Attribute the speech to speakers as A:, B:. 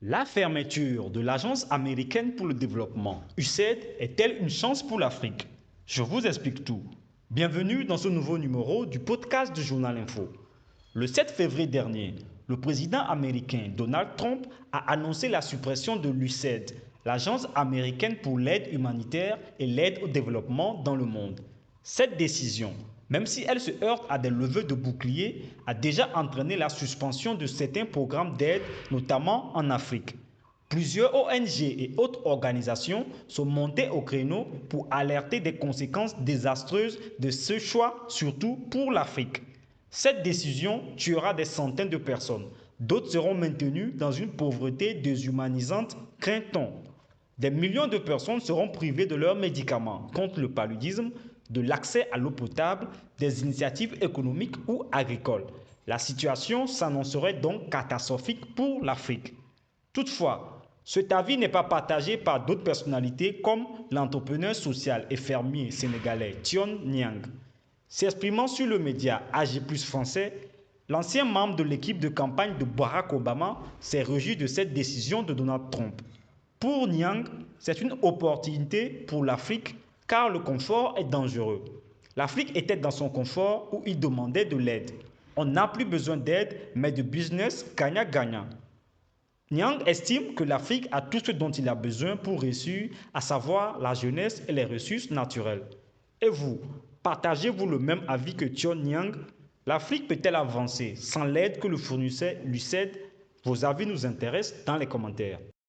A: La fermeture de l'Agence américaine pour le développement, USAID, est-elle une chance pour l'Afrique? Je vous explique tout. Bienvenue dans ce nouveau numéro du podcast du Journal Info. Le 7 février dernier, le président américain Donald Trump a annoncé la suppression de l'USAID, l'Agence américaine pour l'aide humanitaire et l'aide au développement dans le monde. Cette décision, même si elle se heurte à des levées de boucliers, a déjà entraîné la suspension de certains programmes d'aide, notamment en Afrique. Plusieurs ONG et autres organisations sont montées au créneau pour alerter des conséquences désastreuses de ce choix, surtout pour l'Afrique. Cette décision tuera des centaines de personnes. D'autres seront maintenues dans une pauvreté déshumanisante, craint-on. Des millions de personnes seront privées de leurs médicaments contre le paludisme, de l'accès à l'eau potable, des initiatives économiques ou agricoles. La situation s'annoncerait donc catastrophique pour l'Afrique. Toutefois, cet avis n'est pas partagé par d'autres personnalités comme l'entrepreneur social et fermier sénégalais Tion Niang. S'exprimant sur le média AG+ français, l'ancien membre de l'équipe de campagne de Barack Obama s'est réjoui de cette décision de Donald Trump. Pour Niang, c'est une opportunité pour l'Afrique car le confort est dangereux. L'Afrique était dans son confort où il demandait de l'aide. On n'a plus besoin d'aide mais de business gagnant-gagnant. Niang estime que l'Afrique a tout ce dont il a besoin pour réussir, à savoir la jeunesse et les ressources naturelles. Et vous, partagez-vous le même avis que Tion Niang? L'Afrique peut-elle avancer sans l'aide que le fournissait l'USAID? Vos avis nous intéressent dans les commentaires.